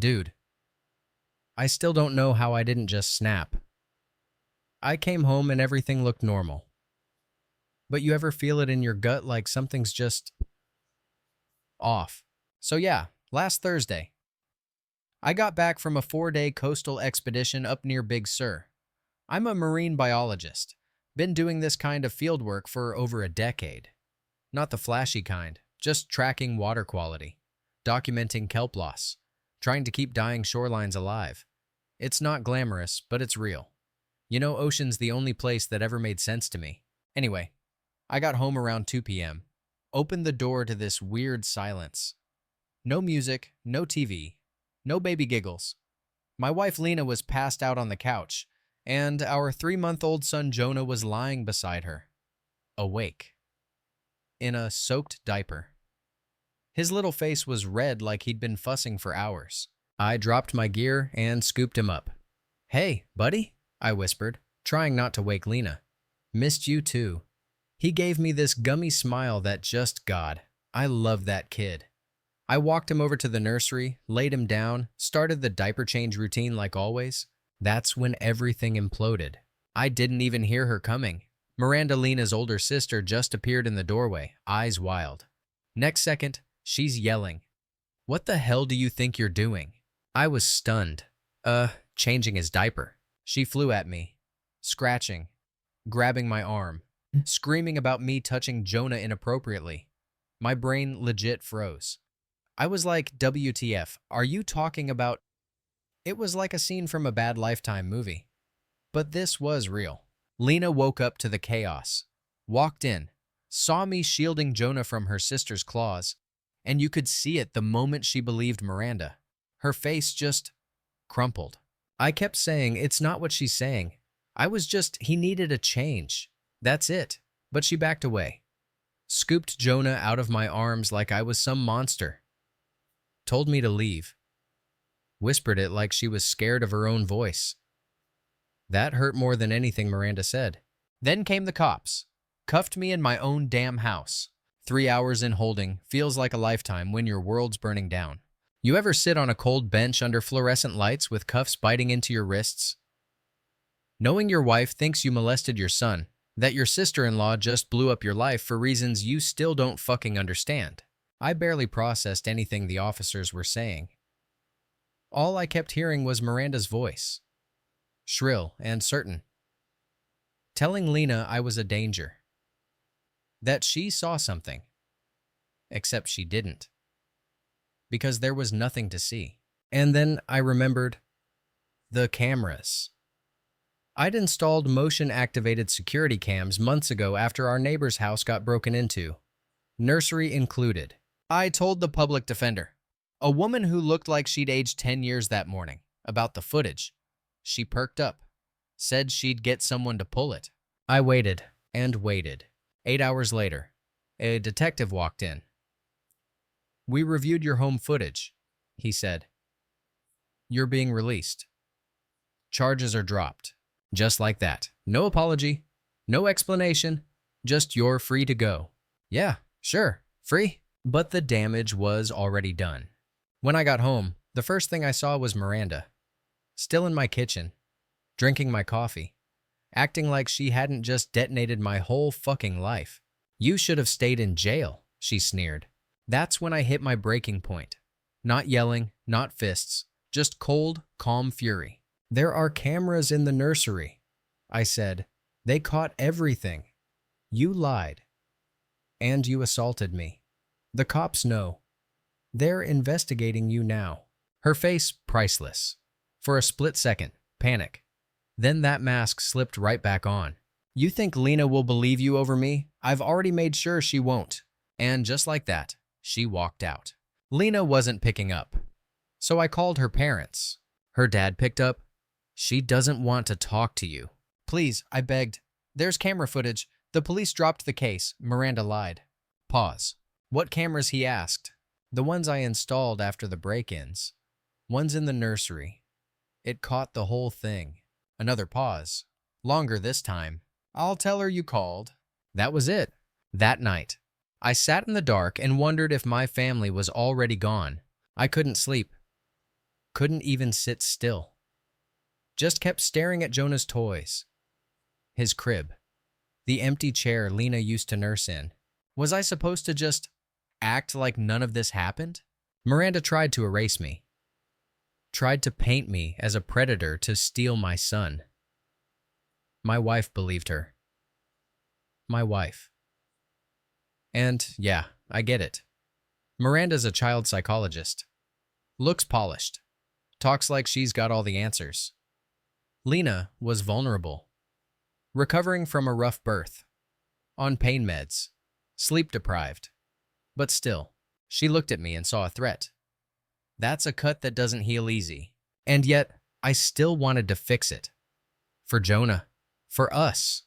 Dude, I still don't know how I didn't just snap. I came home and everything looked normal. But you ever feel it in your gut like something's just off? So yeah, last Thursday, I got back from a 4-day coastal expedition up near Big Sur. I'm a marine biologist. Been doing this kind of field work for over a decade. Not the flashy kind, just tracking water quality, documenting kelp loss, trying to keep dying shorelines alive. It's not glamorous, but it's real. You know, ocean's the only place that ever made sense to me. Anyway, I got home around 2 p.m., opened the door to this weird silence. No music, no TV, no baby giggles. My wife Lena was passed out on the couch, and our 3-month-old son Jonah was lying beside her, awake, in a soaked diaper. His little face was red like he'd been fussing for hours. I dropped my gear and scooped him up. "Hey, buddy," I whispered, trying not to wake Lena. "Missed you too." He gave me this gummy smile that just God. I love that kid. I walked him over to the nursery, laid him down, started the diaper change routine like always. That's when everything imploded. I didn't even hear her coming. Miranda, Lena's older sister, just appeared in the doorway, eyes wild. Next second, she's yelling, "What the hell do you think you're doing?" I was stunned. Changing his diaper. She flew at me, scratching, grabbing my arm, screaming about me touching Jonah inappropriately. My brain legit froze. I was like, WTF, are you talking about? It was like a scene from a bad Lifetime movie. But this was real. Lena woke up to the chaos, walked in, saw me shielding Jonah from her sister's claws, and you could see it the moment she believed Miranda. Her face just crumpled. I kept saying, it's not what she's saying. He needed a change. That's it. But she backed away. Scooped Jonah out of my arms like I was some monster. Told me to leave. Whispered it like she was scared of her own voice. That hurt more than anything Miranda said. Then came the cops. Cuffed me in my own damn house. 3 hours in holding feels like a lifetime when your world's burning down. You ever sit on a cold bench under fluorescent lights with cuffs biting into your wrists? Knowing your wife thinks you molested your son, that your sister-in-law just blew up your life for reasons you still don't fucking understand. I barely processed anything the officers were saying. All I kept hearing was Miranda's voice, shrill and certain, telling Lena I was a danger, that she saw something, except she didn't, because there was nothing to see. And then I remembered the cameras. I'd installed motion-activated security cams months ago after our neighbor's house got broken into, nursery included. I told the public defender, a woman who looked like she'd aged 10 years that morning, about the footage. She perked up, said she'd get someone to pull it. I waited and waited. 8 hours later, a detective walked in. "We reviewed your home footage," he said. "You're being released. Charges are dropped." Just like that. No apology, no explanation, just you're free to go. Yeah, sure, free. But the damage was already done. When I got home, the first thing I saw was Miranda, still in my kitchen, drinking my coffee, acting like she hadn't just detonated my whole fucking life. "You should have stayed in jail," she sneered. That's when I hit my breaking point. Not yelling, not fists, just cold, calm fury. "There are cameras in the nursery," I said. "They caught everything. You lied. And you assaulted me. The cops know. They're investigating you now." Her face, priceless. For a split second, panic. Then that mask slipped right back on. "You think Lena will believe you over me? I've already made sure she won't." And just like that, she walked out. Lena wasn't picking up. So I called her parents. Her dad picked up. "She doesn't want to talk to you." "Please," I begged. "There's camera footage. The police dropped the case." Miranda lied. Pause. "What cameras?" he asked. "The ones I installed after the break-ins. One's in the nursery. It caught the whole thing." Another pause. Longer this time. "I'll tell her you called." That was it. That night, I sat in the dark and wondered if my family was already gone. I couldn't sleep. couldn't even sit still. Just kept staring at Jonah's toys. His crib. The empty chair Lena used to nurse in. Was I supposed to just act like none of this happened? Miranda tried to erase me. Tried to paint me as a predator to steal my son. My wife believed her. My wife. And yeah, I get it. Miranda's a child psychologist. Looks polished. Talks like she's got all the answers. Lena was vulnerable. Recovering from a rough birth. On pain meds. Sleep deprived. But still, she looked at me and saw a threat. That's a cut that doesn't heal easy. And yet, I still wanted to fix it. For Jonah. For us.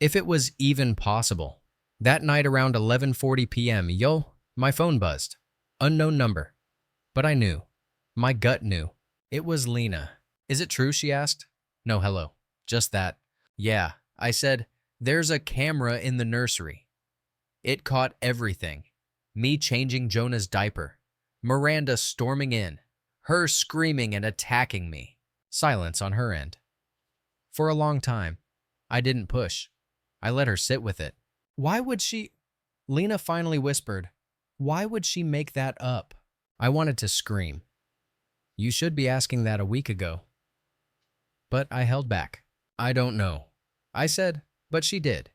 If it was even possible. That night around 11:40 p.m., my phone buzzed. Unknown number. But I knew. My gut knew. It was Lena. Is it true, she asked? No, hello. Just that. Yeah, I said, there's a camera in the nursery. It caught everything. Me changing Jonah's diaper. Miranda storming in. Her screaming and attacking me. Silence on her end. For a long time, I didn't push. I let her sit with it. Why would she? Lena finally whispered, why would she make that up? I wanted to scream. You should be asking that a week ago. But I held back. I don't know. I said, but she did.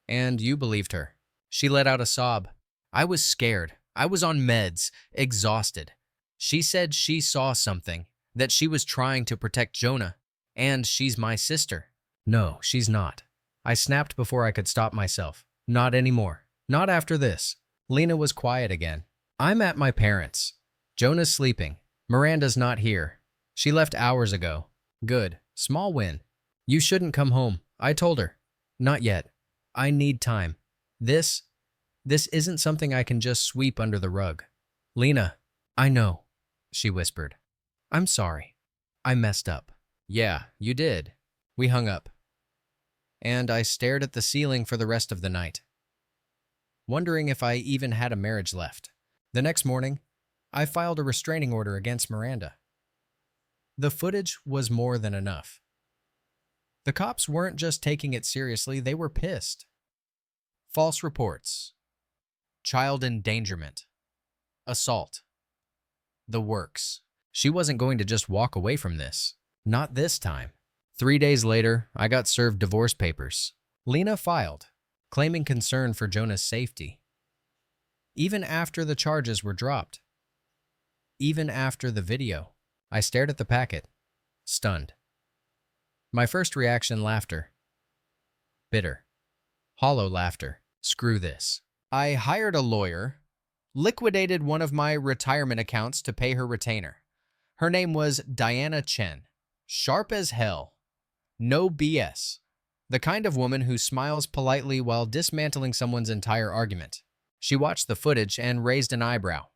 And you believed her. She let out a sob. I was scared. I was on meds, exhausted. She said she saw something, that she was trying to protect Jonah, and she's my sister. No, she's not. I snapped before I could stop myself. Not anymore. Not after this. Lena was quiet again. I'm at my parents'. Jonah's sleeping. Miranda's not here. She left hours ago. Good. Small win. You shouldn't come home. I told her. Not yet. I need time. This isn't something I can just sweep under the rug. Lena, I know, she whispered. I'm sorry. I messed up. Yeah, you did. We hung up. And I stared at the ceiling for the rest of the night, wondering if I even had a marriage left. The next morning, I filed a restraining order against Miranda. The footage was more than enough. The cops weren't just taking it seriously, they were pissed. False reports. Child endangerment. Assault. The works. She wasn't going to just walk away from this. Not this time. 3 days later, I got served divorce papers. Lena filed, claiming concern for Jonah's safety. Even after the charges were dropped. Even after the video. I stared at the packet, stunned. My first reaction, laughter. Bitter. Hollow laughter. Screw this. I hired a lawyer, liquidated one of my retirement accounts to pay her retainer. Her name was Diana Chen. Sharp as hell. No BS. The kind of woman who smiles politely while dismantling someone's entire argument. She watched the footage and raised an eyebrow.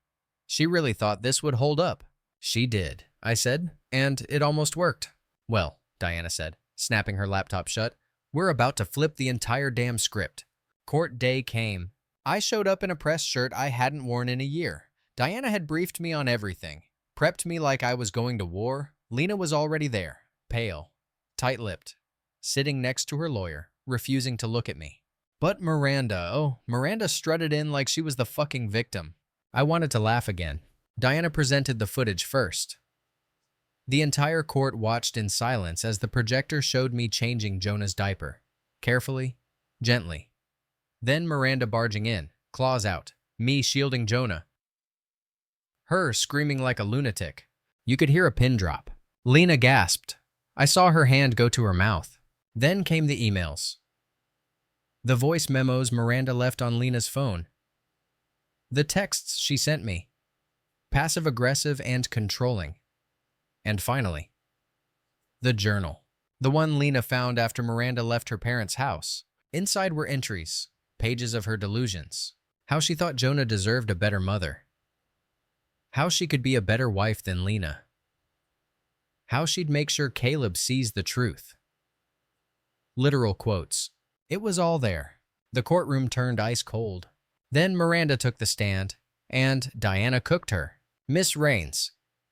She really thought this would hold up. She did, I said, and it almost worked. Well, Diana said, snapping her laptop shut, we're about to flip the entire damn script. Court day came. I showed up in a press shirt I hadn't worn in a year. Diana had briefed me on everything, prepped me like I was going to war. Lena was already there, pale, tight-lipped, sitting next to her lawyer, refusing to look at me. But Miranda strutted in like she was the fucking victim. I wanted to laugh again. Diana presented the footage first. The entire court watched in silence as the projector showed me changing Jonah's diaper. Carefully, gently. Then Miranda barging in, claws out, me shielding Jonah. Her screaming like a lunatic. You could hear a pin drop. Lena gasped. I saw her hand go to her mouth. Then came the emails. The voice memos Miranda left on Lena's phone. The texts she sent me. Passive-aggressive and controlling. And finally, the journal. The one Lena found after Miranda left her parents' house. Inside were entries, pages of her delusions. How she thought Jonah deserved a better mother. How she could be a better wife than Lena. How she'd make sure Caleb sees the truth. Literal quotes. It was all there. The courtroom turned ice cold. Then Miranda took the stand, and Diana cooked her. Miss Raines,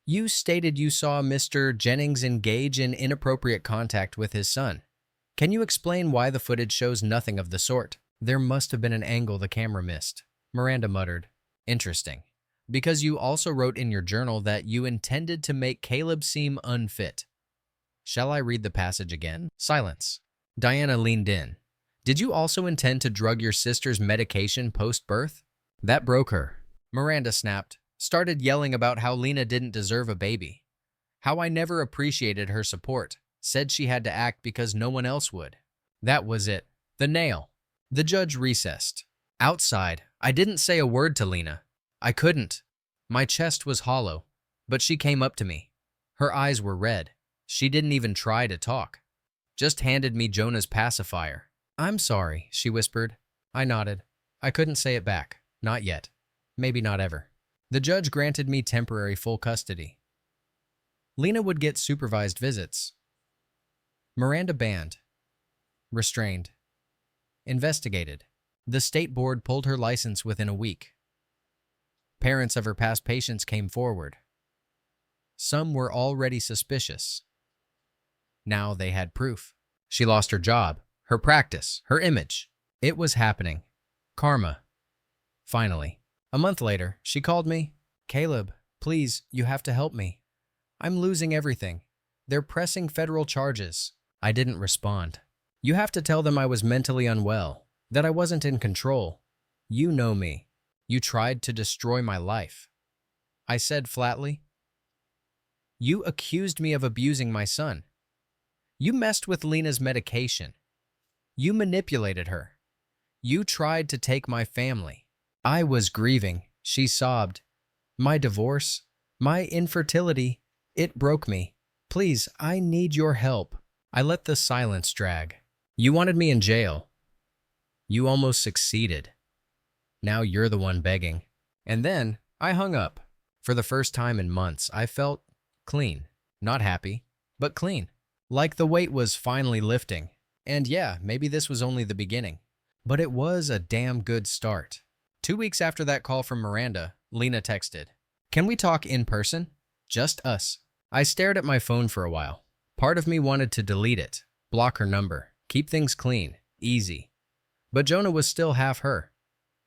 You stated you saw Mr. Jennings engage in inappropriate contact with his son. Can you explain why the footage shows nothing of the sort? There must have been an angle the camera missed, Miranda muttered. Interesting. Because you also wrote in your journal that you intended to make Caleb seem unfit. Shall I read the passage again? Silence. Diana leaned in. Did you also intend to drug your sister's medication post-birth? That broke her. Miranda snapped, started yelling about how Lena didn't deserve a baby. How I never appreciated her support, said she had to act because no one else would. That was it. The nail. The judge recessed. Outside, I didn't say a word to Lena. I couldn't. My chest was hollow, but she came up to me. Her eyes were red. She didn't even try to talk. Just handed me Jonah's pacifier. I'm sorry, she whispered. I nodded. I couldn't say it back. Not yet. Maybe not ever. The judge granted me temporary full custody. Lena would get supervised visits. Miranda banned. Restrained. Investigated. The state board pulled her license within a week. Parents of her past patients came forward. Some were already suspicious. Now they had proof. She lost her job, her practice, her image. It was happening. Karma. Finally. A month later, she called me. Caleb, please, you have to help me. I'm losing everything. They're pressing federal charges. I didn't respond. You have to tell them I was mentally unwell, that I wasn't in control. You know me. You tried to destroy my life. I said flatly. You accused me of abusing my son. You messed with Lena's medication. You manipulated her. You tried to take my family. I was grieving, she sobbed. My divorce, my infertility, it broke me. Please, I need your help. I let the silence drag. You wanted me in jail. You almost succeeded. Now you're the one begging. And then I hung up. For the first time in months, I felt clean. Not happy, but clean. Like the weight was finally lifting. And yeah, maybe this was only the beginning. But it was a damn good start. 2 weeks after that call from Miranda, Lena texted, Can we talk in person? Just us. I stared at my phone for a while. Part of me wanted to delete it, block her number, keep things clean, easy. But Jonah was still half her.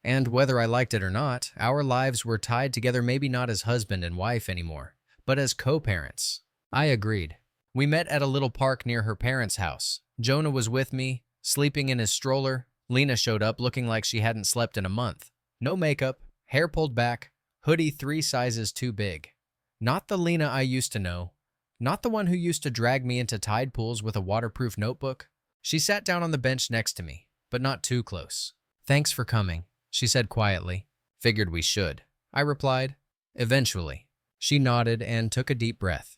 And whether I liked it or not, our lives were tied together, maybe not as husband and wife anymore, but as co-parents. I agreed. We met at a little park near her parents' house. Jonah was with me, sleeping in his stroller. Lena showed up looking like she hadn't slept in a month. No makeup, hair pulled back, hoodie 3 sizes too big. Not the Lena I used to know. Not the one who used to drag me into tide pools with a waterproof notebook. She sat down on the bench next to me, but not too close. Thanks for coming, she said quietly. Figured we should, I replied. Eventually. She nodded and took a deep breath.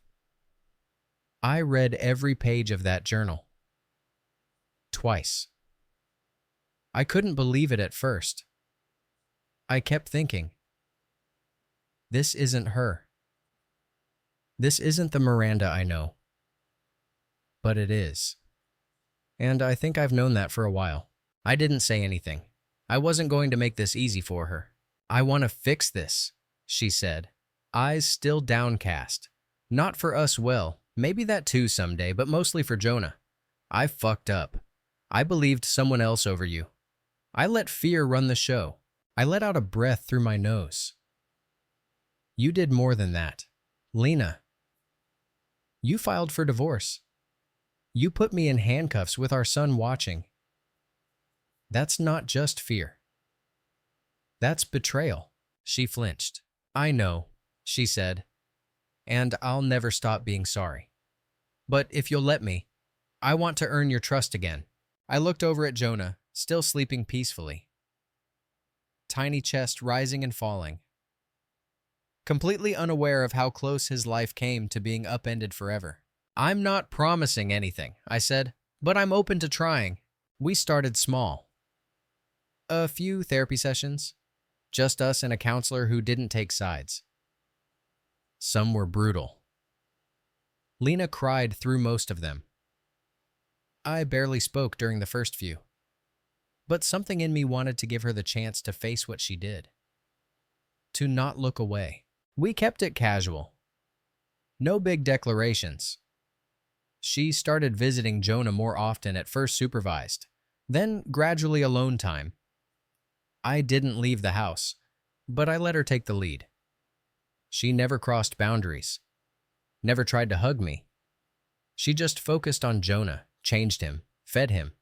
I read every page of that journal. Twice. I couldn't believe it at first. I kept thinking, this isn't her. This isn't the Miranda I know. But it is. And I think I've known that for a while. I didn't say anything. I wasn't going to make this easy for her. I want to fix this, she said, eyes still downcast. Not for us, well, maybe that too someday, but mostly for Jonah. I fucked up. I believed someone else over you. I let fear run the show. I let out a breath through my nose. You did more than that. Lena. You filed for divorce. You put me in handcuffs with our son watching. That's not just fear. That's betrayal. She flinched. I know, she said, and I'll never stop being sorry. But if you'll let me, I want to earn your trust again. I looked over at Jonah, still sleeping peacefully. Tiny chest rising and falling. Completely unaware of how close his life came to being upended forever. I'm not promising anything, I said, but I'm open to trying. We started small. A few therapy sessions. Just us and a counselor who didn't take sides. Some were brutal. Lena cried through most of them. I barely spoke during the first few. But something in me wanted to give her the chance to face what she did. To not look away. We kept it casual. No big declarations. She started visiting Jonah more often, at first supervised, then gradually alone time. I didn't leave the house, but I let her take the lead. She never crossed boundaries, never tried to hug me. She just focused on Jonah, changed him, fed him,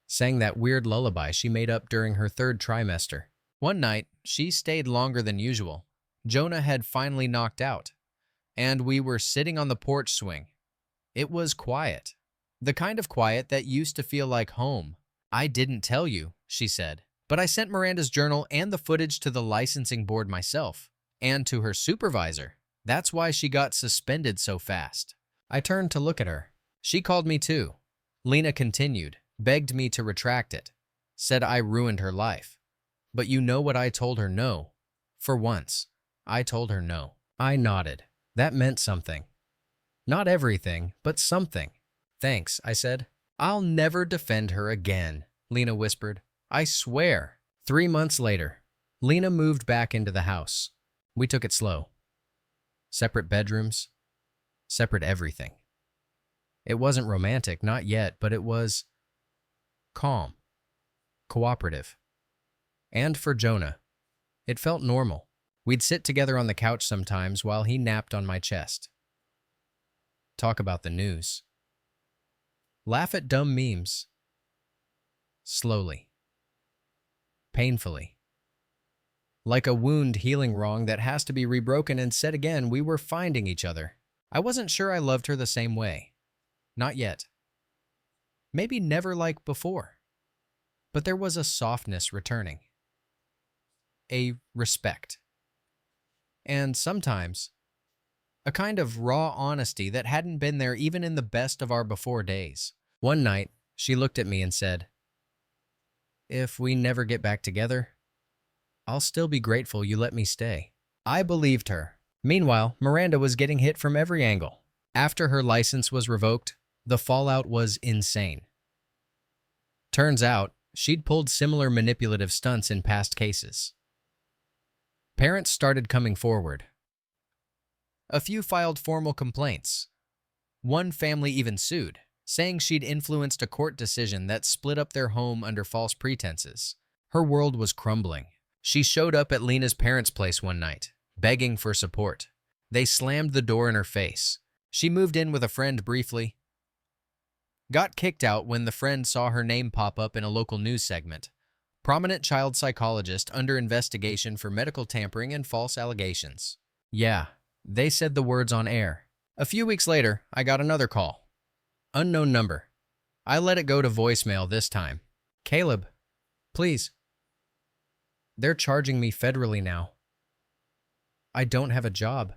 sang that weird lullaby she made up during her third trimester. One night, she stayed longer than usual. Jonah had finally knocked out, and we were sitting on the porch swing. It was quiet, the kind of quiet that used to feel like home. "I didn't tell you," she said, "but I sent Miranda's journal and the footage to the licensing board myself, and to her supervisor. That's why she got suspended so fast." I turned to look at her. She called me too. Lena continued, begged me to retract it, said I ruined her life. But you know what I told her? No. For once, I told her no. I nodded. That meant something. Not everything, but something. "Thanks," I said. "I'll never defend her again," Lena whispered. "I swear." 3 months later, Lena moved back into the house. We took it slow. Separate bedrooms, separate everything. It wasn't romantic, not yet, but it was calm, cooperative. And for Jonah, it felt normal. We'd sit together on the couch sometimes while he napped on my chest. Talk about the news. Laugh at dumb memes. Slowly. Painfully. Like a wound healing wrong that has to be rebroken and said again. We were finding each other. I wasn't sure I loved her the same way. Not yet. Maybe never like before. But there was a softness returning. A respect. And sometimes, a kind of raw honesty that hadn't been there even in the best of our before days. One night, she looked at me and said, "If we never get back together, I'll still be grateful you let me stay." I believed her. Meanwhile, Miranda was getting hit from every angle. After her license was revoked, the fallout was insane. Turns out, she'd pulled similar manipulative stunts in past cases. Parents started coming forward. A few filed formal complaints. One family even sued, saying she'd influenced a court decision that split up their home under false pretenses. Her world was crumbling. She showed up at Lena's parents' place one night, begging for support. They slammed the door in her face. She moved in with a friend briefly. Got kicked out when the friend saw her name pop up in a local news segment. Prominent child psychologist under investigation for medical tampering and false allegations. Yeah, they said the words on air. A few weeks later, I got another call. Unknown number. I let it go to voicemail this time. "Caleb, please. They're charging me federally now. I don't have a job.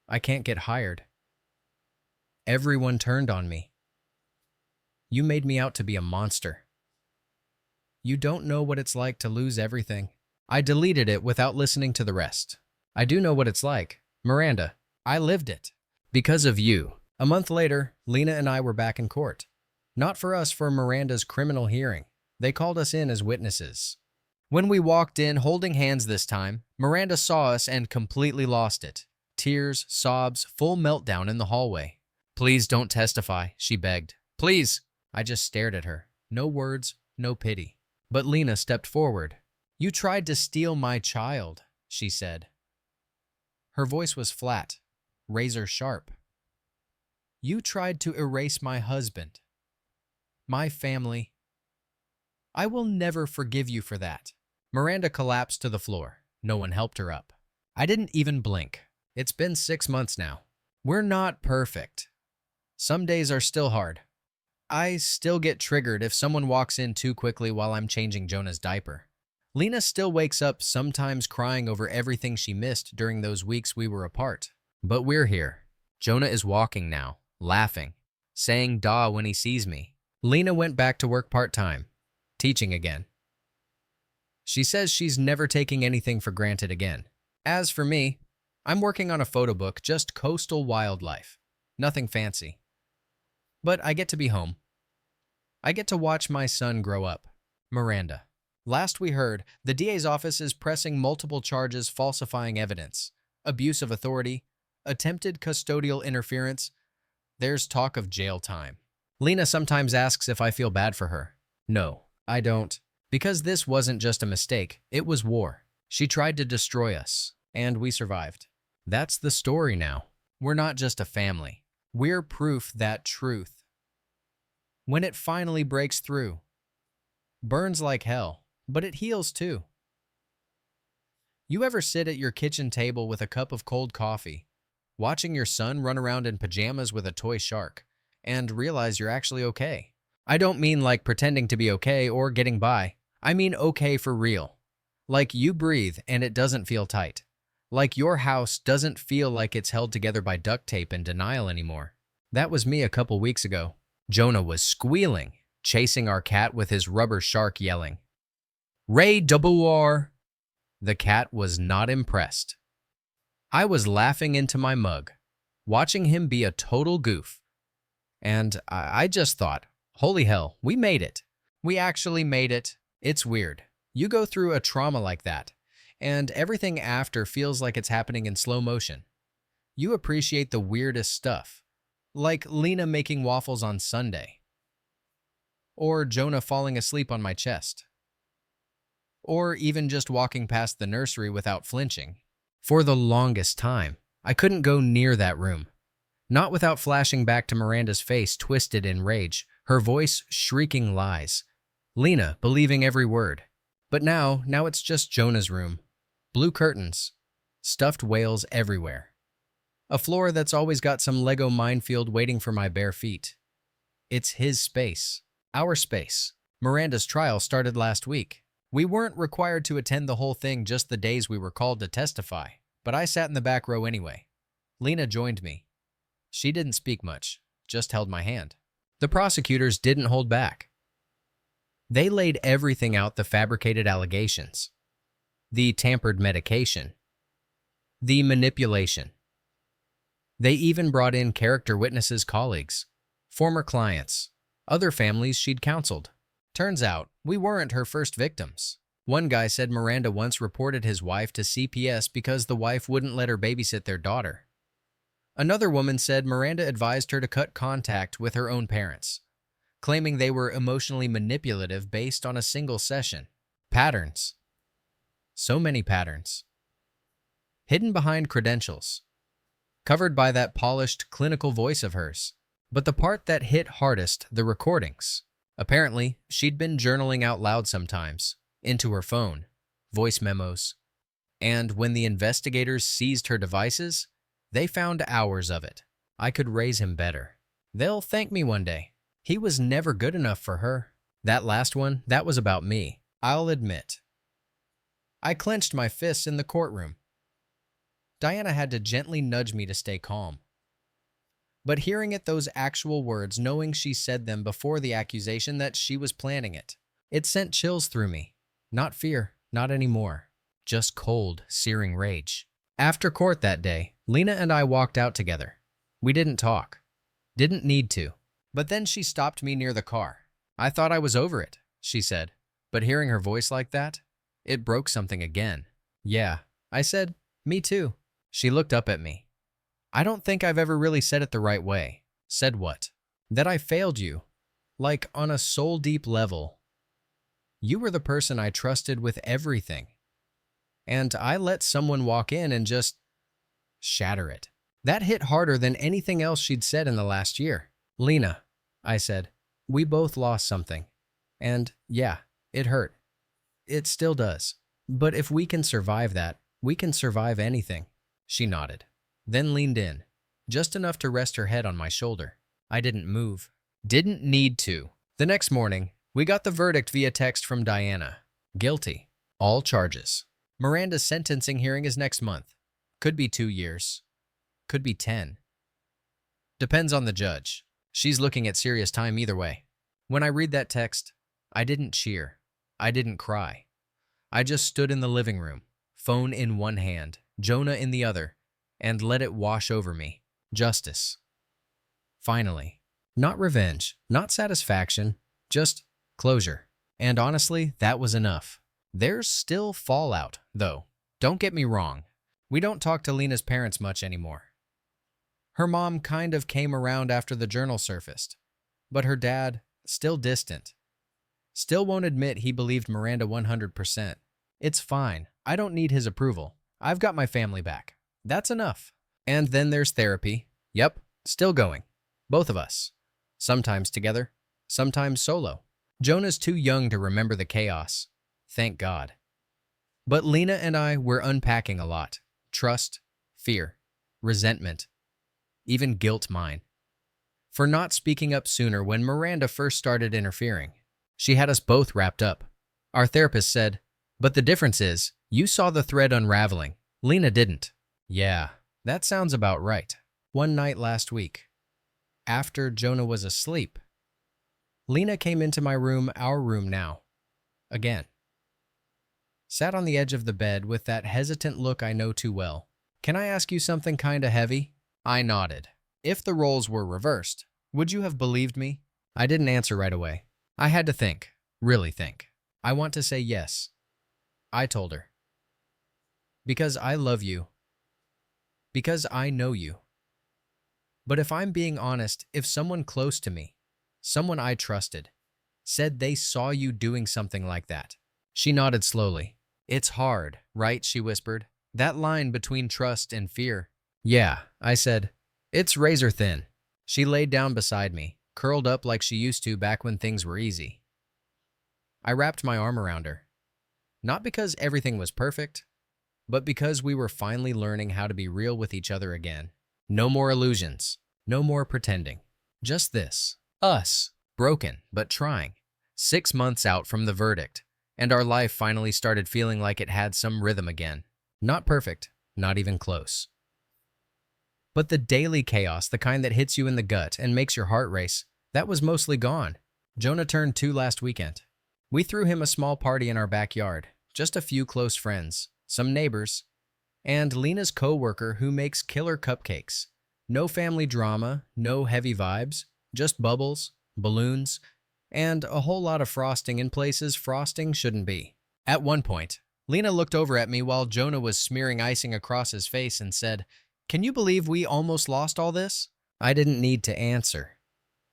I can't get hired. Everyone turned on me. You made me out to be a monster. You don't know what it's like to lose everything." I deleted it without listening to the rest. I do know what it's like. Miranda, I lived it. Because of you. A month later, Lena and I were back in court. Not for us, for Miranda's criminal hearing. They called us in as witnesses. When we walked in, holding hands this time, Miranda saw us and completely lost it. Tears, sobs, full meltdown in the hallway. "Please don't testify," she begged. "Please." I just stared at her. No words, no pity. But Lena stepped forward. "You tried to steal my child," she said. Her voice was flat, razor sharp. "You tried to erase my husband, my family. I will never forgive you for that." Miranda collapsed to the floor. No one helped her up. I didn't even blink. It's been 6 months now. We're not perfect. Some days are still hard. I still get triggered if someone walks in too quickly while I'm changing Jonah's diaper. Lena still wakes up sometimes crying over everything she missed during those weeks we were apart. But we're here. Jonah is walking now, laughing, saying "da" when he sees me. Lena went back to work part-time, teaching again. She says she's never taking anything for granted again. As for me, I'm working on a photo book, just coastal wildlife. Nothing fancy. But I get to be home. I get to watch my son grow up. Miranda. Last we heard, the DA's office is pressing multiple charges falsifying evidence, abuse of authority, Attempted custodial interference. There's talk of jail time. Lena sometimes asks if I feel bad for her. No, I don't. Because this wasn't just a mistake, it was war. She tried to destroy us, and we survived. That's the story now. We're not just a family. We're proof that truth, when it finally breaks through, burns like hell, but it heals too. You ever sit at your kitchen table with a cup of cold coffee, watching your son run around in pajamas with a toy shark, and realize you're actually okay? I don't mean like pretending to be okay or getting by. I mean okay for real. Like you breathe and it doesn't feel tight. Like your house doesn't feel like it's held together by duct tape and denial anymore. That was me a couple weeks ago. Jonah was squealing, chasing our cat with his rubber shark, yelling, "Ray Double!" The cat was not impressed. I was laughing into my mug, watching him be a total goof. And I just thought, holy hell, we made it. We actually made it. It's weird. You go through a trauma like that, and everything after feels like it's happening in slow motion. You appreciate the weirdest stuff, like Lena making waffles on Sunday, or Jonah falling asleep on my chest, or even just walking past the nursery without flinching. For the longest time, I couldn't go near that room, not without flashing back to Miranda's face twisted in rage, her voice shrieking lies, Lena believing every word. But now it's just Jonah's room. Blue curtains, stuffed whales everywhere. A floor that's always got some Lego minefield waiting for my bare feet. It's his space, our space. Miranda's trial started last week. We weren't required to attend the whole thing just the days we were called to testify, but I sat in the back row anyway. Lena joined me. She didn't speak much, just held my hand. The prosecutors didn't hold back. They laid everything out: the fabricated allegations, the tampered medication, the manipulation. They even brought in character witnesses, colleagues, former clients, other families she'd counseled. Turns out, we weren't her first victims. One guy said Miranda once reported his wife to CPS because the wife wouldn't let her babysit their daughter. Another woman said Miranda advised her to cut contact with her own parents, claiming they were emotionally manipulative based on a single session. Patterns. So many patterns. Hidden behind credentials. Covered by that polished, clinical voice of hers. But the part that hit hardest, the recordings. Apparently, she'd been journaling out loud sometimes, into her phone, voice memos. And when the investigators seized her devices, they found hours of it. I could raise him better. They'll thank me one day. He was never good enough for her. That last one, that was about me, I'll admit. I clenched my fists in the courtroom. Diana had to gently nudge me to stay calm. But hearing it, those actual words, knowing she said them before the accusation, that she was planning it, it sent chills through me. Not fear, not anymore. Just cold, searing rage. After court that day, Lena and I walked out together. We didn't talk. Didn't need to. But then she stopped me near the car. I thought I was over it, she said. But hearing her voice like that, it broke something again. Yeah, I said, me too. She looked up at me. I don't think I've ever really said it the right way. Said what? That I failed you. Like on a soul-deep level. You were the person I trusted with everything. And I let someone walk in and just shatter it. That hit harder than anything else she'd said in the last year. Lena, I said, we both lost something. And yeah, it hurt. It still does. But if we can survive that, we can survive anything. She nodded, then leaned in, just enough to rest her head on my shoulder. I didn't move. Didn't need to. The next morning, we got the verdict via text from Diana. Guilty. All charges. Miranda's sentencing hearing is next month. Could be 2 years. Could be 10. Depends on the judge. She's looking at serious time either way. When I read that text, I didn't cheer. I didn't cry. I just stood in the living room, phone in one hand, Jonah in the other, and let it wash over me. Justice. Finally. Not revenge, not satisfaction, just closure. And honestly, that was enough. There's still fallout, though. Don't get me wrong. We don't talk to Lena's parents much anymore. Her mom kind of came around after the journal surfaced, but her dad, still distant, still won't admit he believed Miranda 100%. It's fine. I don't need his approval. I've got my family back. That's enough. And then there's therapy. Yep, still going. Both of us. Sometimes together, sometimes solo. Jonah's too young to remember the chaos. Thank God. But Lena and I were unpacking a lot. Trust, fear, resentment, even guilt mine. For not speaking up sooner when Miranda first started interfering. She had us both wrapped up. Our therapist said, "But the difference is, you saw the thread unraveling. Lena didn't." Yeah, that sounds about right. One night last week, after Jonah was asleep, Lena came into my room, our room now, again. Sat on the edge of the bed with that hesitant look I know too well. "Can I ask you something kinda heavy?" I nodded. If the roles were reversed, would you have believed me? I didn't answer right away. I had to think, really think. I want to say yes. I told her. Because I love you. Because I know you. But if I'm being honest, if someone close to me, someone I trusted, said they saw you doing something like that. She nodded slowly. "It's hard, right?" she whispered. "That line between trust and fear." "Yeah," I said. "It's razor thin." She laid down beside me, curled up like she used to back when things were easy. I wrapped my arm around her. Not because everything was perfect, but because we were finally learning how to be real with each other again. No more illusions, no more pretending. Just this. Us, broken, but trying. 6 months out from the verdict, and our life finally started feeling like it had some rhythm again. Not perfect, not even close. But the daily chaos, the kind that hits you in the gut and makes your heart race, that was mostly gone. Jonah turned 2 last weekend. We threw him a small party in our backyard, just a few close friends, some neighbors, and Lena's co-worker who makes killer cupcakes. No family drama, no heavy vibes, just bubbles, balloons, and a whole lot of frosting in places frosting shouldn't be. At one point, Lena looked over at me while Jonah was smearing icing across his face and said, "Can you believe we almost lost all this?" I didn't need to answer.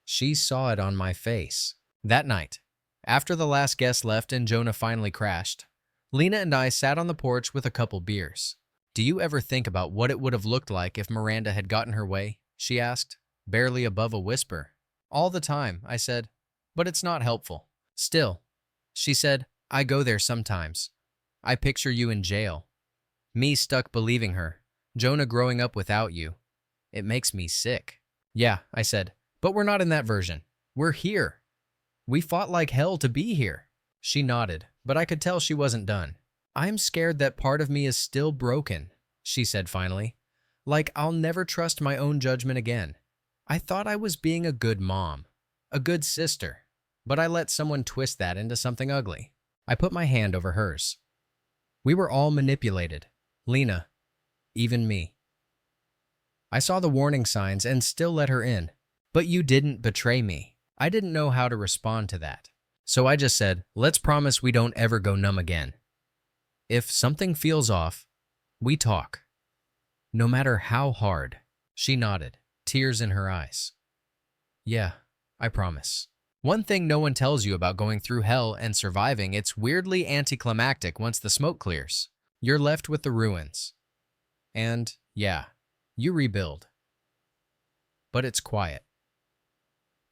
She saw it on my face. That night, after the last guest left and Jonah finally crashed, Lena and I sat on the porch with a couple beers. "Do you ever think about what it would have looked like if Miranda had gotten her way?" she asked, barely above a whisper. "All the time," I said, "but it's not helpful." "Still," she said, "I go there sometimes. I picture you in jail. Me stuck believing her. Jonah growing up without you. It makes me sick." "Yeah," I said, "but we're not in that version. We're here. We fought like hell to be here." She nodded, but I could tell she wasn't done. "I'm scared that part of me is still broken," she said finally. "Like I'll never trust my own judgment again. I thought I was being a good mom, a good sister, but I let someone twist that into something ugly." I put my hand over hers. We were all manipulated. Lena, even me. I saw the warning signs and still let her in. "But you didn't betray me." I didn't know how to respond to that. So I just said, "Let's promise we don't ever go numb again. If something feels off, we talk. No matter how hard." She nodded, tears in her eyes. "Yeah, I promise." One thing no one tells you about going through hell and surviving, it's weirdly anticlimactic once the smoke clears. You're left with the ruins. And, yeah, you rebuild. But it's quiet.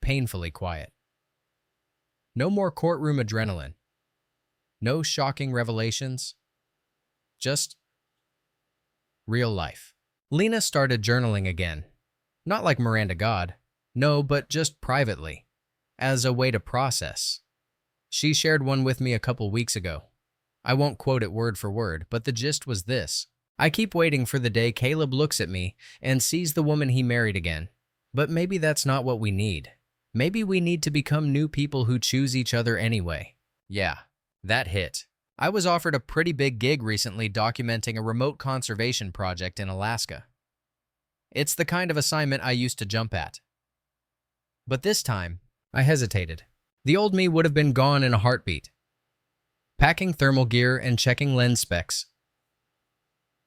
Painfully quiet. No more courtroom adrenaline. No shocking revelations. Just real life. Lena started journaling again. Not like Miranda God. No, but just privately. As a way to process. She shared one with me a couple weeks ago. I won't quote it word for word, but the gist was this. "I keep waiting for the day Caleb looks at me and sees the woman he married again. But maybe that's not what we need. Maybe we need to become new people who choose each other anyway." Yeah, that hit. I was offered a pretty big gig recently documenting a remote conservation project in Alaska. It's the kind of assignment I used to jump at. But this time, I hesitated. The old me would have been gone in a heartbeat, packing thermal gear and checking lens specs.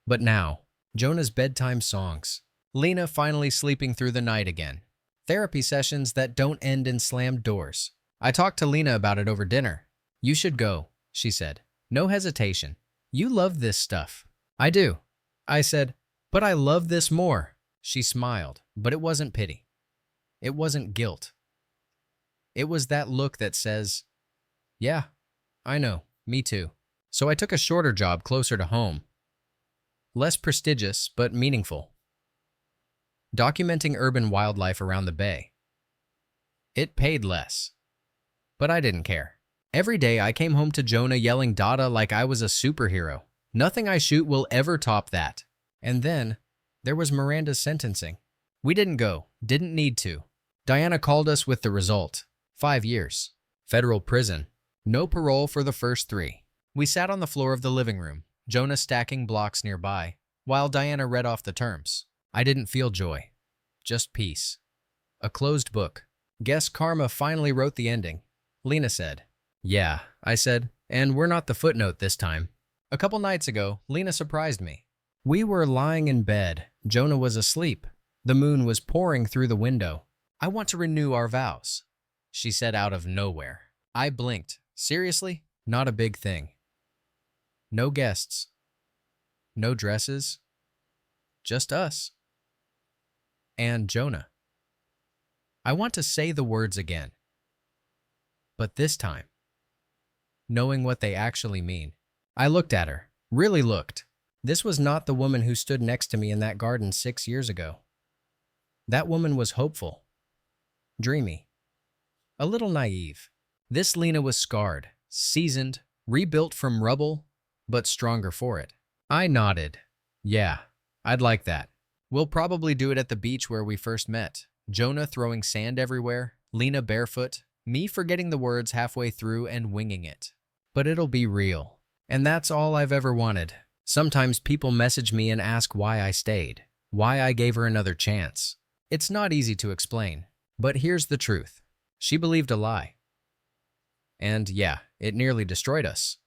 But now, Jonah's bedtime songs, Lena finally sleeping through the night again. Therapy sessions that don't end in slammed doors. I talked to Lena about it over dinner. You should go, she said. No hesitation. You love this stuff. I do. I said, but I love this more. She smiled, but it wasn't pity. It wasn't guilt. It was that look that says, yeah, I know, me too. So I took a shorter job closer to home. Less prestigious, but meaningful. Documenting urban wildlife around the bay. It paid less. But I didn't care. Every day I came home to Jonah yelling Dada like I was a superhero. Nothing I shoot will ever top that. And then, there was Miranda's sentencing. We didn't go, didn't need to. Diana called us with the result. 5 years. Federal prison. No parole for the first 3. We sat on the floor of the living room, Jonah stacking blocks nearby, while Diana read off the terms. I didn't feel joy. Just peace. A closed book. Guess Karma finally wrote the ending. Lena said. Yeah, I said, and we're not the footnote this time. A couple nights ago, Lena surprised me. We were lying in bed. Jonah was asleep. The moon was pouring through the window. I want to renew our vows, she said out of nowhere. I blinked. Seriously? Not a big thing. No guests. No dresses. Just us. And Jonah. I want to say the words again. But this time, knowing what they actually mean. I looked at her. Really looked. This was not the woman who stood next to me in that garden 6 years ago. That woman was hopeful. Dreamy. A little naive. This Lena was scarred, seasoned, rebuilt from rubble, but stronger for it. I nodded. Yeah, I'd like that. We'll probably do it at the beach where we first met. Jonah throwing sand everywhere, Lena barefoot, me forgetting the words halfway through and winging it. But it'll be real. And that's all I've ever wanted. Sometimes people message me and ask why I stayed, why I gave her another chance. It's not easy to explain, but here's the truth. She believed a lie. And yeah, it nearly destroyed us.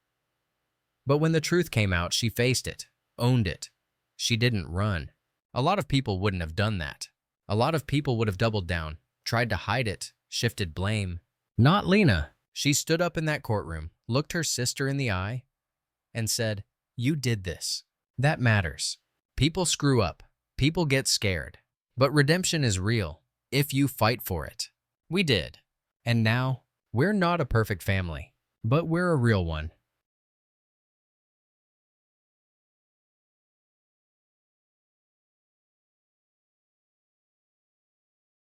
But when the truth came out, she faced it, owned it. She didn't run. A lot of people wouldn't have done that. A lot of people would have doubled down, tried to hide it, shifted blame. Not Lena. She stood up in that courtroom, looked her sister in the eye, and said, "You did this. That matters. People screw up. People get scared. But redemption is real, if you fight for it." We did. And now, we're not a perfect family, but we're a real one.